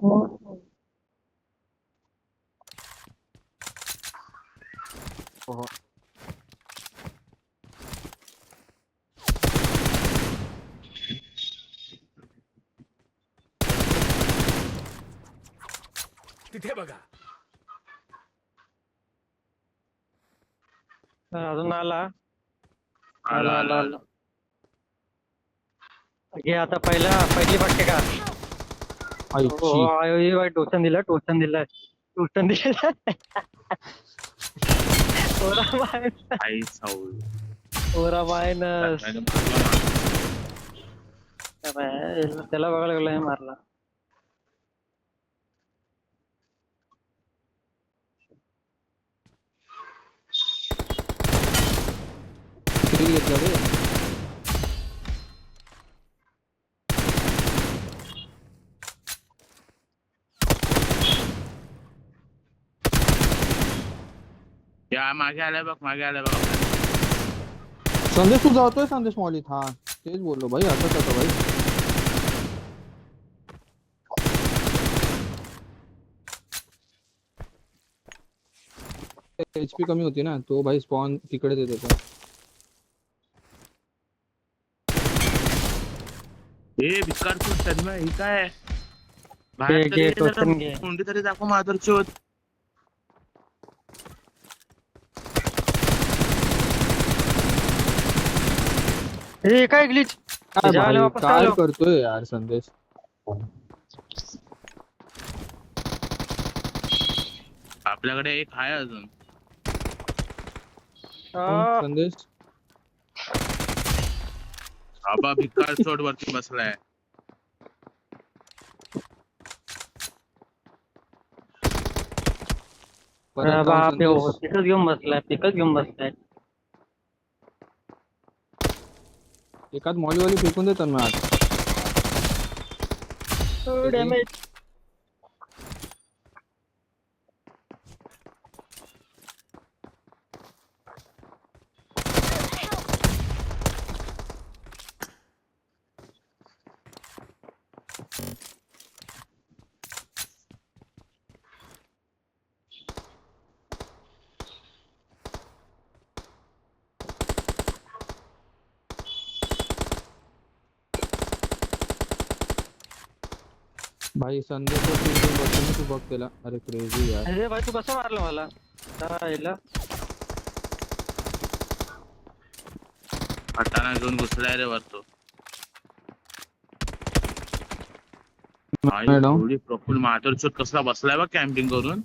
हो. तिथे बघा. अजून आला आला आला आला आला आला. आला. घे आता पहिली फटके का हो आईची आयो टोचन दिलं ओरा मायनस आई साऊल ओरा मायनस तन्मयने मारला त्याला बघायला लागलं मारला. किती घेतला रे? या मागे आलाय बघ मागे आलाय बघ. संदेश तू जातोय संदेश मौलिक हा तेच बोललो भाई असंच होतं भाई. HP कमी होती ना तो भाई स्पॉन तिकडेच येत होता. ए भिकार तू तन्मय ही काय बाहेर तरी घे, ये जरा, टोचन घे. कोंडी तरी दाखव माधुरची होत. हे काय ग्लिच काय भाई वापस काय आलो. करतोय यार संदेश. आपल्याकडे एक आहे अजून. संदेश आबा भिकार चोट वरती बसलाय. परत जाऊन बापरे हो संदेश. पिकच घेऊन बसलाय. एकाच मॉलीवाली फेकून देतात ना आत. डॅमेज भाई संदेश तू बघ त्याला अरे क्रेझी यार. अरे भाई तू कसं मारलं मला हिला हटाना घेऊन घुसलाय रे वरतो. मॅडम थोडी प्रफुल माधुर चोट कसला बसलाय बघ कॅम्पिंग करून.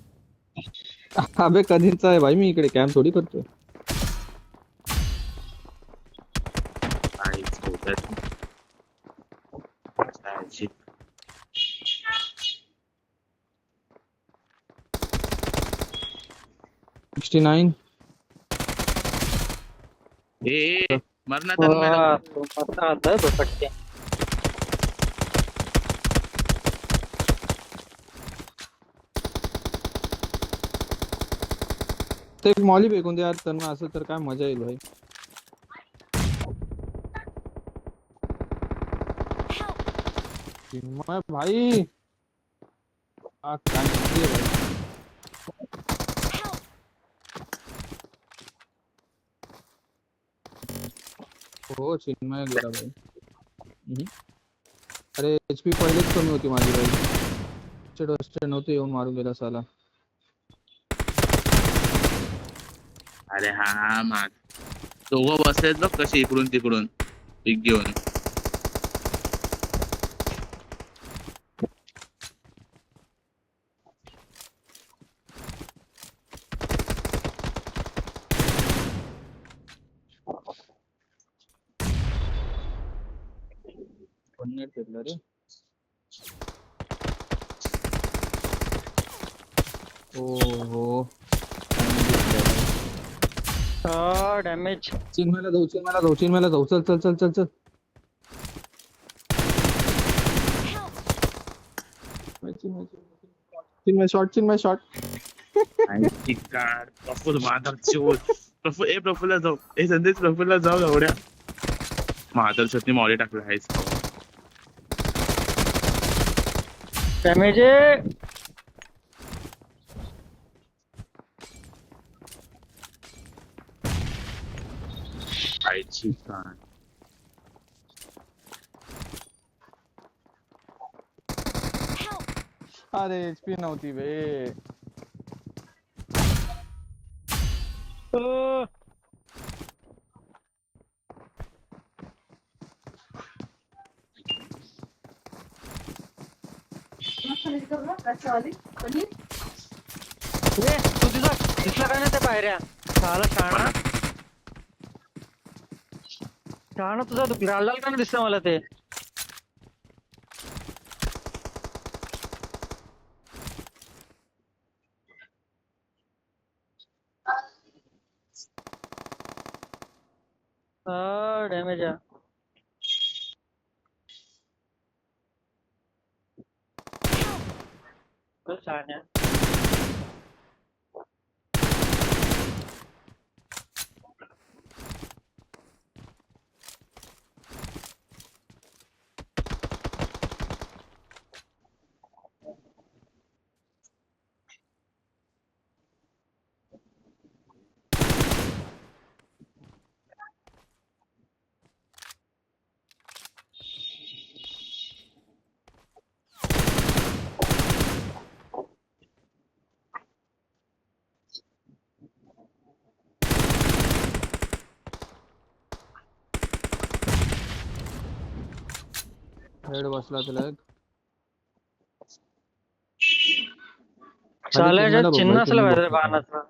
अबे कधीचा आहे भाई मी इकडे कॅम्प थोडी करतोय. आई चौथ्यात. जायची. 69 ए मरना तन्मय. पटके ते एक मॉली फेकून दे यार त्यांना असं तर काय मजा येईल भाई. चिन्मय भाई काय माहितीये भाई. हो चिन्मय गेला भाई. अरे HP पहिलेच कमी होती माझी भाई. डस्टेड नव्हते येऊन मारून गेला साला. अरे हा माग दोघं बसलेत बघ कसे इकडून तिकडून पिक घेऊन. पन्नेट फेकला रे. हो डॅमेज चिन्मयला जाऊ चल चल चल चल चल. चिन्मय शॉट. प्रफुल माधवची होत. प्रफुलला जाऊ संदेश प्रफुलला जाऊ एवढ्या माधव शोधनी मॉली टाकला आहेस. डॅमेज आहे. आईची कान. अरे एचपी नव्हती बे. अं, ए, तू दिसला काय ना त्या पायऱ्या. झाला शहाणा. शहाणा तुझा लाल लाल का नाही दिसलं मला ते. डॅमेज आहे. तो शहाण्या. हेड बसला त्याला एक. चालायच्या चिन्हाला बघ चिन्ह भाई, असलं तुम्ही पाहिजे बघता का? बाणाचं.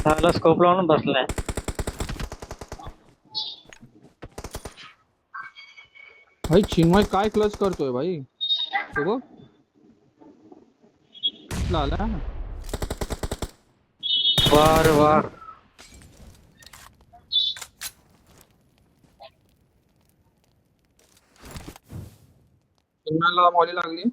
त्याला स्कोप लावून बसलाय. भाई चिन्मय काय क्लच करतोय भाई. तो बघ आला. वा रे वा. चिन्मयला मॉली लागली.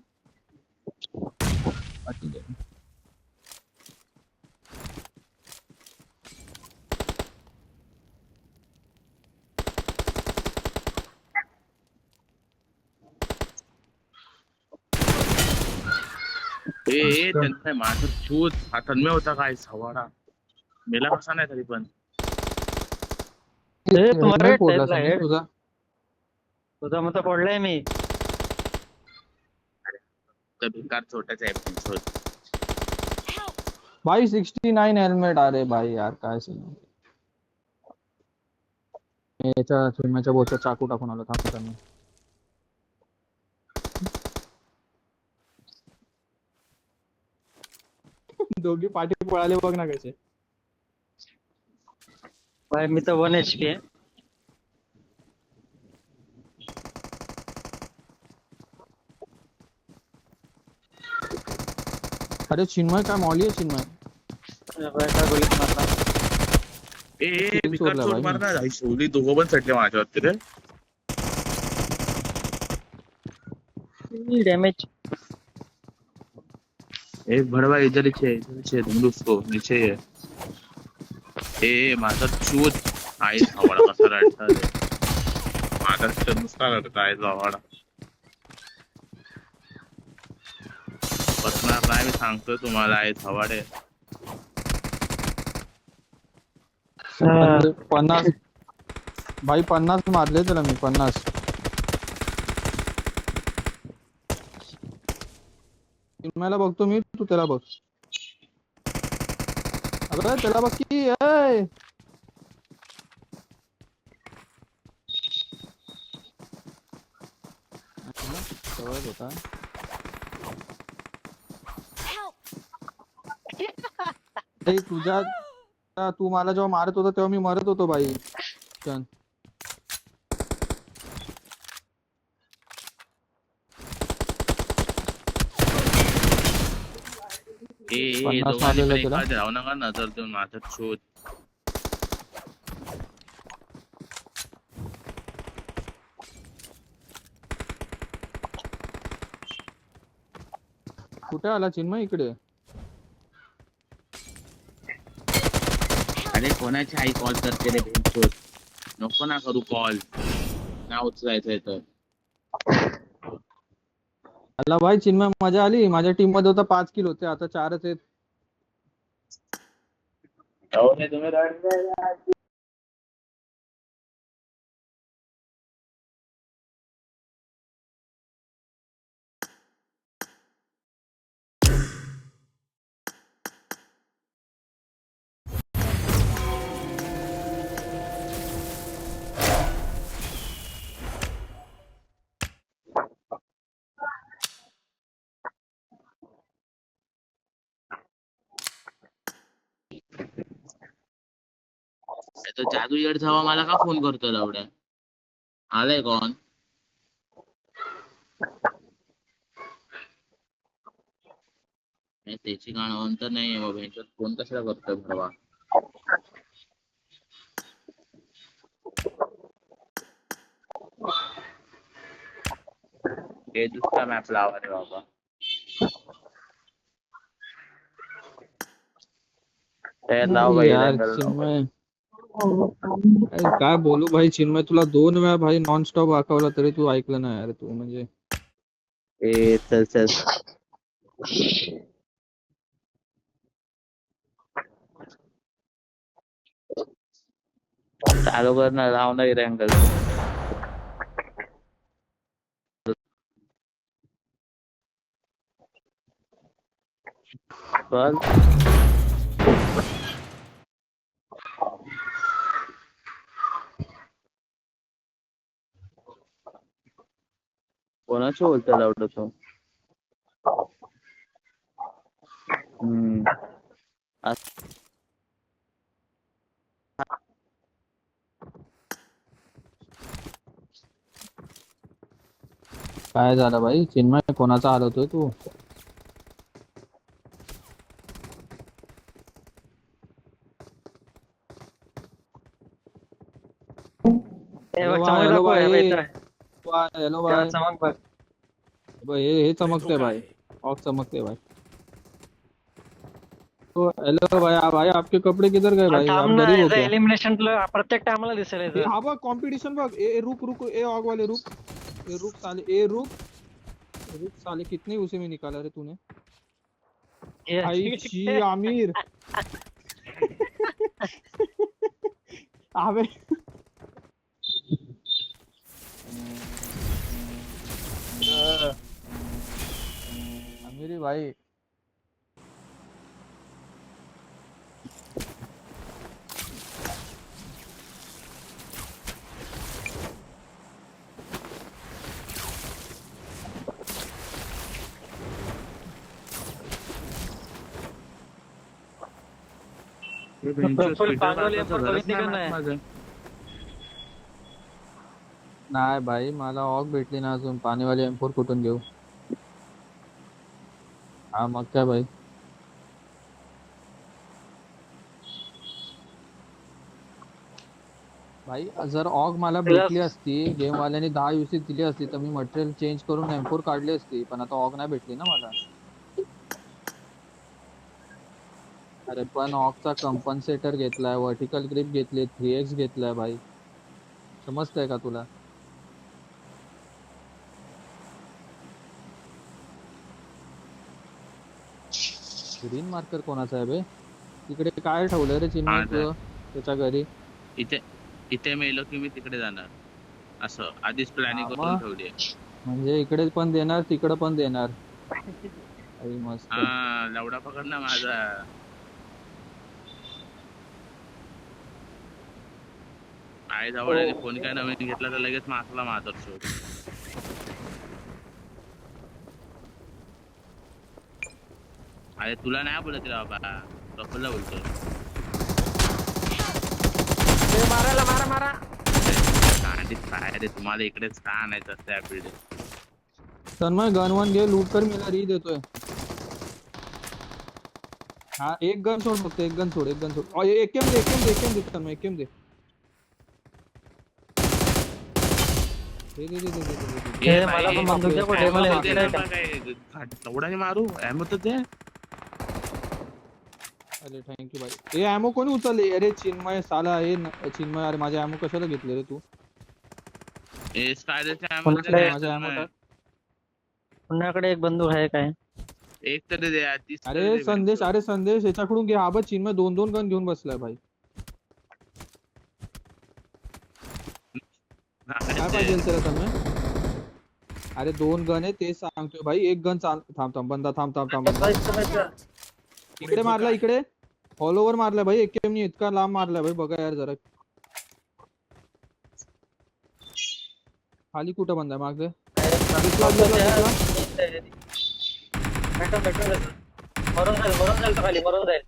ठीक आहे. त्यांचा माझा चूत हा तन्मय होता काय सवाडा. मेला कसा नाही तरी पण. तुम्हाला हेल्मेट फोडला टेपला संदेश हेड. तुझा. तुझा मत पडलाय मी. त्या भिकार छोट्याचा आहे. भाई 69 हेल्मेट. अरे भाई यार काय सीन. याच्या चिन्मयच्या बोटचा चाकू टाकून आलो थांब त्यांनी. दोघी पाठी पळाले बघ ना कसे. भाई मी तर 1 HP आहे. अरे चिन्मय काय मॉली आहे चिन्मय. भाई काय गोलीत मारला. भिकार चोरला चोर भाई मी. मारणार शेवली दोघं पण चटले माझ्यावरती रे. डॅमेज. एक भड़वा इधर ही तुम उसको नीचे है. माझा चूत आहे हवाडा कसा रडता रे. माझा तर नुसता रडता आहे हवाडा. बसणार नाही मी सांगतोय तुम्हाला आहे हवाडे. 50 भाई 50 मारले त्याला मी 50. चिन्मयला बघतो मी तू त्याला बघ. अबे त्याला बघ की. ए जवळच होता. तुझ्या तू मला जेव्हा मारत होता तेव्हा मी मरत होतो भाई. चल पन्नास दोघांनी पण मारलेलं त्याला. एखादं राहू नका नजर देऊन माझा चूत. कुठे आला चिन्मय इकडे. अरे कोणाची आई कॉल करते रे भेटतोस. नको ना करू कॉल. ना उचलायचंय तर. अल्ला भाई चिन्मय मजा आली. माझ्या टीम मध्ये होता 5 किल होते, आता 4च आहेत. तुम्ही रडले. तो जादू येड जावा मला का फोन करतो लावड्या. आलाय कोण. त्याची गाणं तर नाही मग ह्याच्यात फोन कशाला करतोय भरवा. हे दुसरा मॅप लावा रे बाबा. लाव भाई यार चिन्मय काय बोलू भाई. चिन्मय तुला 2 वेळा भाई नॉन स्टॉप वाकवला तरी तू ऐकलं नाही यार. तू म्हणजे चल चल. चालू कर ना. लाव ना रँगल. बस कोणाची बोलतोय लावडं तू. काय झालं भाई. चिन्मय कोणाचा आलतोय तू. हे बघ, हॅलो चमक दाखव, हे बघ इथं. हॅलो तेव्हा भाई. चमक बघ. हे चमकते भाई. ऑफ चमकते भाई. तो हेलो भाई. भाई आपके कपड़े किधर गए भाई. आप थांब ना, गरीब हो याचं क्या. एलिमिनेशन तुला प्रत्येक टायमाला दिसेल ए, इथं. हा बघ कॉम्पिटिशन बघ. ए रुक रुक. ए ऑग वाले रुक. ए रुक साले. ए रुक. रुक साले. कितने उसे में निकाला रे तूने. आई ची आमिर. अबे आमिरी भाई. फुल पांगवली बघितली का नाही. नाही भाई मला ऑग भेटली ना अजून. पाणीवाली M4 कुठून घेऊ. हा मग काय भाई. भाई जर ऑग मला भेटली असती, गेम वाल्याने 10 UC दिली असती तर मी मटेरियल चेंज करून M4 काढली असती. पण आता ऑग नाही भेटली ना मला. अरे पण ऑगचा कंपन्सेटर घेतलाय, वर्टिकल ग्रिप घेतली, 3x घेतलाय भाई. समजतंय का तुला. ग्रीन मार्कर कोणाचा आहे बे. तिकडे काय ठेवलंय रे चिन्मय तुझं त्याच्या घरी. इथे मेलो की मी तिकडे जाणार असं आधीच प्लॅनिंग करून ठेवली आहे. म्हणजे इकडे पण देणार तिकडे पण देणार. मस्त. हा लवडा पकड ना माझा. आई जवळ फोन काय नवीन घेतला तर लगेच मासला मातर शोध. अरे तुला नाही बोलत रे बाबा. प्रफुल्ला बोलतो. मारायला मारा मारा. काय रे तुम्हाला इकडेच का नाही तर त्या बिल्ड. तन्मय गन वन घे. लूट कर. मी री देतोय. हा एक गन सोड फक्त. एक गन सोड. एक गन सोड. एकेम दे. एकेम दे. एकेम दे तन्मय. एकेम दे. दे दे दे दे दे. हे मला पण बंदूक द्या. कुठे मला लवडाने मारू. अहमद दे. अरे थँक्यू भाई. हे ॲमो कोणी उचलले? अरे चिन्मय साला, हे चिन्मय, अरे माझे ॲमो कशाला घेतले रे तू? हे स्कायरच्या पुन्हा मध्ये माझा ॲमो टाक. पुण्याकडे एक बंदूक आहे काय? एक तरी दे यार, 30 तरी अरे दे संदेश, भेटतो. अरे संदेश याच्याकडून घे. हा बघ चिन्मय 2-2 गन घेऊन बसलाय भाई. काय पाहिजे त्याला तन्मय? अरे 2 गन आहे तेच सांगतोय भाई. एक गन चाल. थांब थांब बंदा, थांब थांब थांब बंदा. Watch out! इकडे मारला, इकडे ऑल ओव्हर मारलाय भाई. एकेएम इतका लांब मारलाय भाई. बघा यार जरा खाली कुठं बंदा माग. दिसला दिसला दिसला. मरून जाईल तो खाली, मरून जाईल.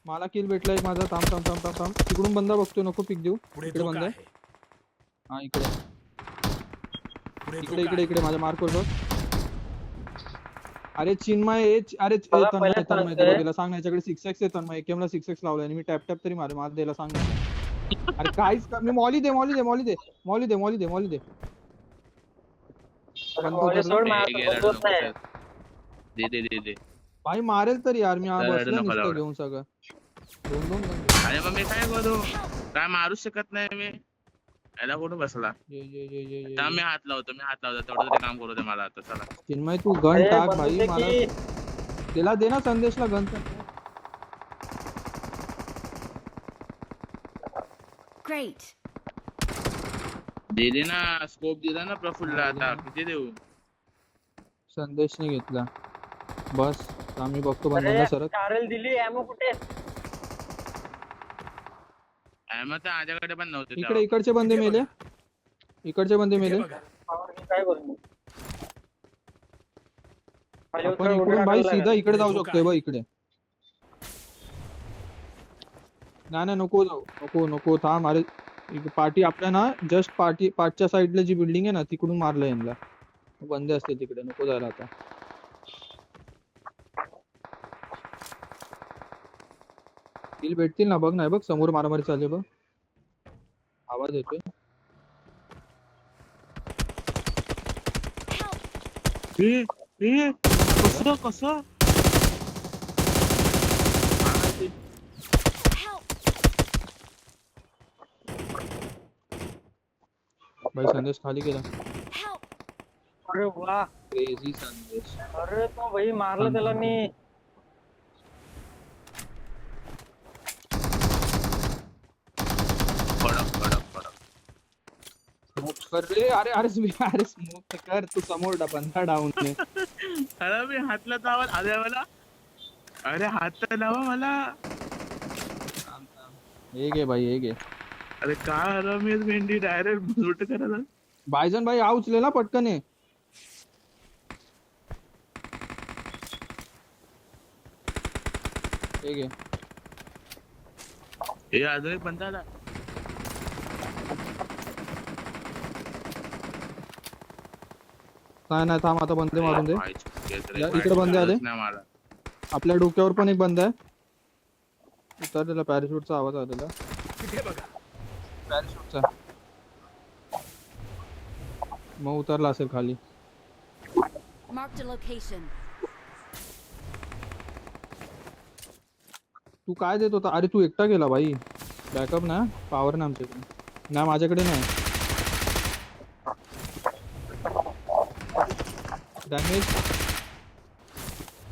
मला किल भेटला एक माझा. थांब थांब थांब थांब थांब. तिकडून बंदा बघतोय, नको पिक देऊ. इकडे बंदा आहे. हा इकडे इकडे इकडे इकडे माझ्या मार्कवर बघ. अरे चिन्मय अरे बघा, तन्मय पहिलं तन्मय सांगतोय. त्याला सांग ना, याच्याकडे 6x आहे तन्मय. एकेएम ला 6x लावलाय आणि मी टॅप टॅप तरी मारे. माझं द्यायला सांग ना. अरे काहीच मी मॉली दे मॉली दे मॉली दे मॉली दे मॉली दे मॉली दे. बंद मॉली सोड, उतरला. माझ्याकडे गेला बंदूक नाही. दे दे दे दे. भाई मारेल तर यार. मी तर बसलो नको नुसतं लावलं. घेऊन सगळं. 2-2 अरे मग मी काय करू? काय मारू शकत नाही मी. याला कुठं बसला? ये. थांब, मी हात लावतो तेवढं तरी काम करू दे मला आता. चला चिन्मय तू गन अरे, टाक बंदूक भाई. दे मला की. त्याला दे ना संदेशला गन. Great! दिली ना, स्कोप दिला ना प्रफुल्लला. आता किती देऊ? संदेशने घेतला बस. आम्ही बघतो अरे बंदाला सरत. चारेल दिली. ॲमो कुठे? मग तर माझ्याकडे पण नव्हते इकडे तेव्हा. इकडचे बंदे मेले. इकडचे बंदे मेले. पावर मी काय करू? खाली आपण उतर, इकडून उडी भाई टाकायला सीधा इकडे जाऊ शकतोय बघ इकडे. नाही नाही नको जाऊ. नको नको थांब. अरे पार्टी आपल्या ना जस्ट पार्टच्या साईडला जी बिल्डिंग आहे ना तिकडून मारलं यांना. बंदे असते तिकडे. नको जायला आता. किल भेटतील ना बघ. नाही बघ समोर मारामारी चालली बघ. आवाज येतोय. कसं कसं? Help! भाई संदेश खाली गेला. Help! अरे वा. क्रेझी संदेश. अरे तो भाई मारलं त्याला मी. कडक. स्मोक कर रे. अरे अरे अरे स्मोक कर. तू समोर बंदा डाऊन आहे. अरे मी हातला लावा. अरे मला, अरे हात तर लावा मला. हे घे भाई हे घे. अरे काय रमेश भेंडी डायरेक्ट लुट करायला. बायजन भाई हा उचले ना पटकन आहे. हे घे. हे अजून एक बंदा आला. नाही नाही थांब आता बंदे मारून दे. या, इकडे इकडे बंदे आले. मला आपल्या डोक्यावर पण एक बंदा आहे. उतरलेला पॅराशूटचा आवाज आलेला. पॅराशूटचा मग उतरला असेल खाली. Marked a location. तू काय देत होता? अरे तू एकटा गेला भाई. बॅकअप ना पॉवर ना आमच्याकडे. ना माझ्याकडे नाही. डॅमेज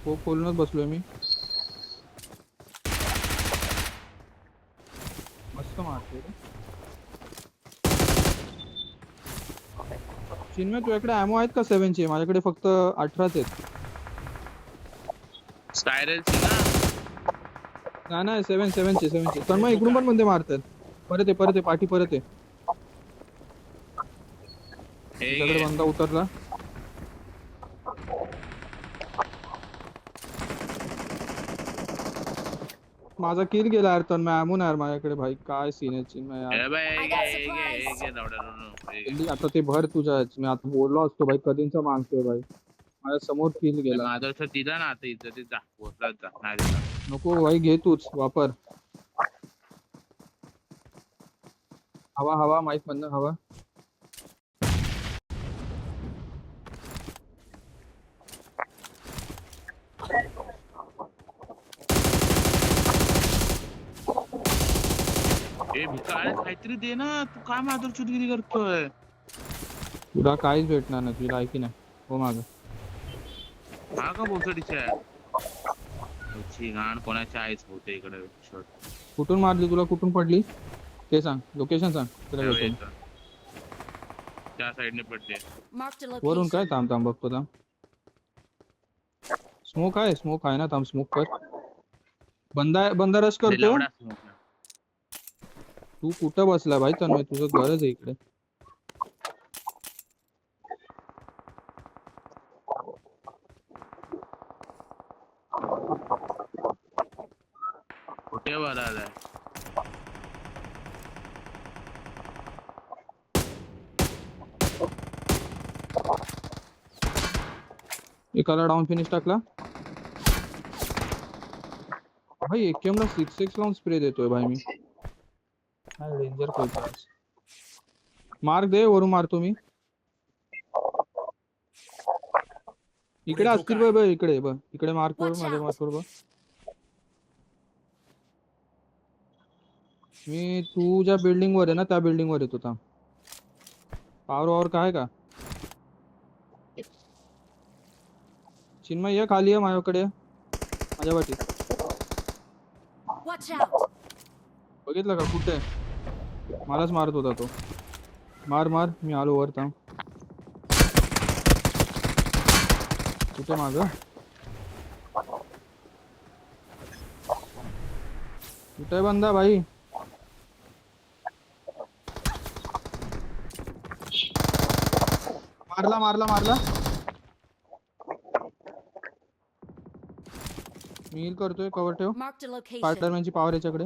खूप खोलूनच बसलोय मी. मस्त मारतोय रे. चिन्मय तुझ्याकडे ॲमो आहेत का 7 चे? माझ्याकडे फक्त 18च आहेत. स्पायरलची ना. नाही नाही 7 चे. तर मग इकडून पण बंदे मारतात. परत आहे पाठी परत आहे. हे तुझ्याकडे बंदा उतरला. माझा किल गेला यार. तर मी ॲमो यार माझ्याकडे भाई. काय सीन आहे चिन्मय यार. हे बाय, I got supplies. आता ते भर तुझ्या. मी आता बोललो असतो भाई कधीचा मागतोय भाई. माझ्या समोर किल गेला. माझं असं दिला ना आता इथं ते जा पोहोचलाच जा. नाही दिला. नको भाई घे तूच वापर. हवा माईक मधनं हवा. ए भिकार काहीतरी दे ना, तू काय माधुर चुटगिरी करतोय? तुला काहीच भेटणार नाही, तुला ऐकी नाही हो माग. हा का बोसडीच्या याची घाण कोणाच्या आईच होते इकडे. कुठून मारली तुला, कुठून पडली ते सांग, लोकेशन सांग तुला भेटेल. त्या साइडने पडले. Marked a वरून काय, location. थांब थांब बघतो थांब. स्मोक आहे ना, थांब स्मोक कर. बंदा रश करतो. लवडा smoke. तू कुठं बसला भाई तन्मय, तुझं गरज आहे इकडे. कुठे आलाय? एकाला डाऊन फिनिश टाकला भाई. एकेएम ला 6x लावून स्प्रे देतोय भाई मी. काय डेंजर करतो आज. मार्क दे, वरून मारतो मी. इकडे असतील बघ, इकडे बघ, इकडे मार्क वर, माझ्या मार्क वर बघ. मी तुझ्या बिल्डिंग वर आहे ना, त्या बिल्डिंग वर येतो. थांब, पावर काय का चिन्मय ये खाली आहे माझ्याकडे, माझ्या वाटी. Watch out. बघितलं का कुठे? मलाच मारत होता तो. मार मी आलो वर. थांब, कुठे माग? कुठे बंदा भाई? मारला. मी हील करतोय, कव्हर ठेव. Marked a location. पार्टनरमॅनची पॉवर याच्याकडे.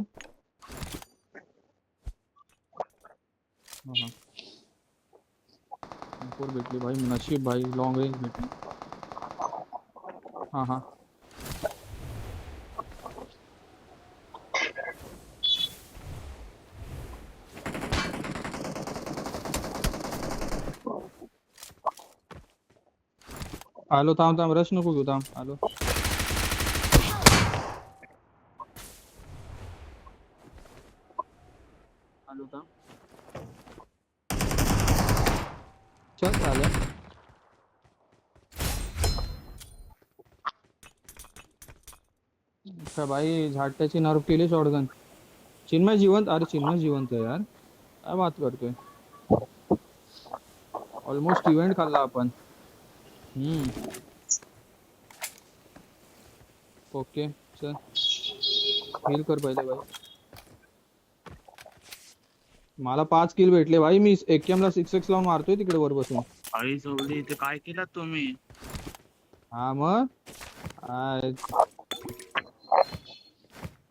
फोर भेटली भाई, नशीब भाई, लॉंग रेंज भेटली. हा आलो. थांब रश नको घेऊ, थांब आलो. थांब, चल चालेल. का भाई झाट्याची नर्व केली शॉटगन. चिन्मय जिवंत? अरे चिन्मय जिवंत आहे यार, काय बात करतोय. ऑलमोस्ट इव्हेंट खाल्ला आपण. ओके चल, हील कर पहिले भाई. मला 5 किल भेटले भाई. मी एकेएम ला 6x लावून मारतोय तिकडे वर बसून. आई सोडली इथे, काय केलं तुम्ही? हा मग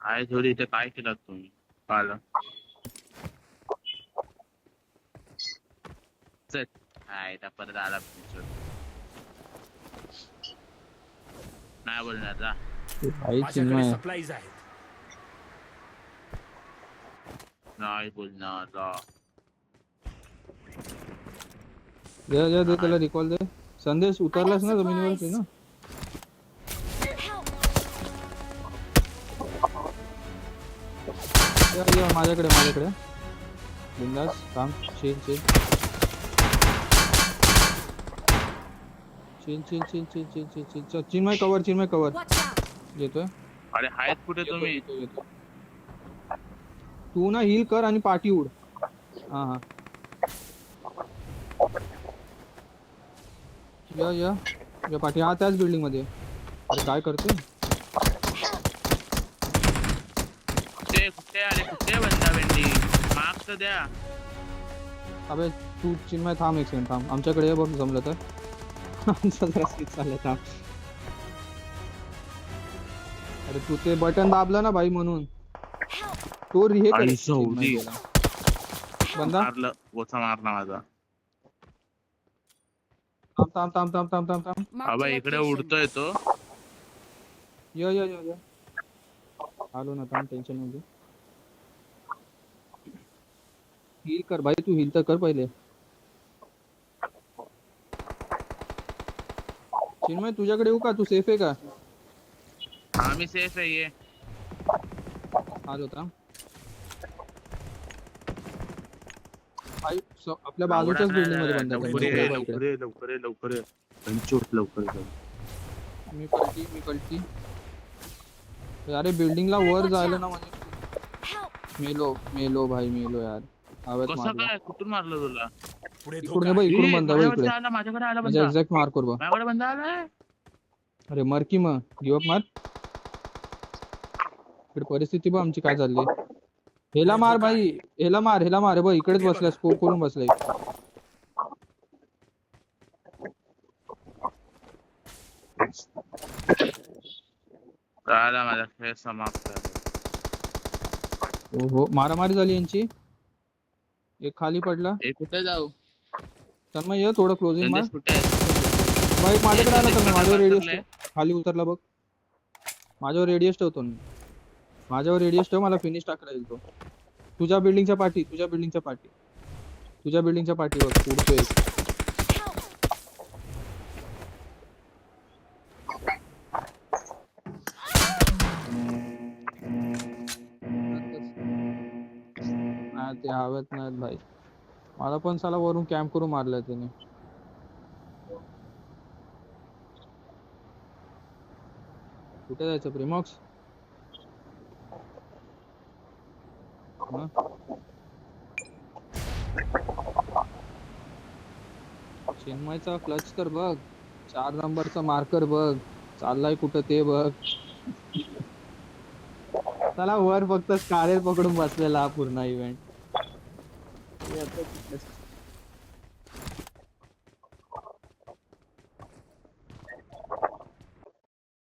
आई सोडली इथे, काय केलं तुम्ही? काल चल आय परत आला. नाही बोलणार जा भाई. चिन्मय सप्लाईज आहेत. नाही बोलणार जा. दे त्याला रिकॉल दे. संदेश उतरलास ना जमिनीवरती ना? या माझ्याकडे बिंदास. काम chill. Chinmay cover Watch out. घेतोय. अरे आहेत कुठे तुम्ही? येतो. तू ना हील कर आणि पाठी उड. हा या पाठी. हा त्याच बिल्डिंग मध्ये. अरे काय करते? कुठे बंदा भेंडी मार्क्स तर द्या. अबे तू चिन्मय थांब, एक सेकंड थांब. आमच्याकडे ये बघ जमलं तर. आमचा जरा स्किट चाललं. थांब. अरे तू ते बटन दाबलं ना भाई, म्हणून तो हे बंदा मारलं, गोचा मारला माझा. थांब. बाबा इकडे उडतोय तो. या आलो ना. थांब, टेन्शन मध्ये. हील कर भाई, तू हील तर कर पहिले. चिन्मय तुझ्याकडे येऊ का? तू सेफ आहे का? हा मी सेफ आहे. ये आलो. थांब. भाई आपल्या बाजूच्याच बिल्डिंग मध्ये बंद आहे. लवकर ये, त्यांच्या लवकर इकडे. ये, लवकर ये, लवकर ये. पंचोट लवकर ये. मी कळती अरे बिल्डिंगला वर जायला ना म्हणजे Help! मेलो भाई मेलो यार. हवेत कसं मारला. काय कुठून मारलं तुला? इकडून बघ इकडून बंद आहे बघ इकडे. माझ्याकडे आला म्हणजे बंदा. एक्झॅक्ट मार्क कर बघ. माझ्याकडे बंदा आलाय. अरे मर की मग गिव अप मार. इकडे परिस्थिती बघ आमची काय चालली. हेला मार भाई हेला मार बघ इकडेच बसलाय स्कोप करून बसलाय. आला माझा खेळ समाप्त. हो मारामारी झाली यांची. एक खाली पडला. हे कुठे जाऊ? तर मग ये थोडं क्लोजिंग मार. संदेश कुठे आहे? भाई माझ्याकडे आला तर माझ्यावर रेडियस उतरलाय. खाली उतरला बघ. माझ्यावर रेडियस ठेवतो मी. माझ्यावर रेडियस ठेव मला फिनिश टाकला येईल तो. तुझ्या बिल्डिंगच्या पाठी बघ पुढतो एक. नाही ते हवेत नाहीत भाई. मला पण साला वरून कॅम्प करून मारलाय त्याने. कुठे जायचं प्रेमॉक्स? चिन्मयचा क्लच तर बघ. 4 नंबरचा मार्कर बघ. चाललाय कुठं ते बघ. त्याला वर फक्त स्कारेल पकडून बसलेला हा पूर्ण इव्हेंट.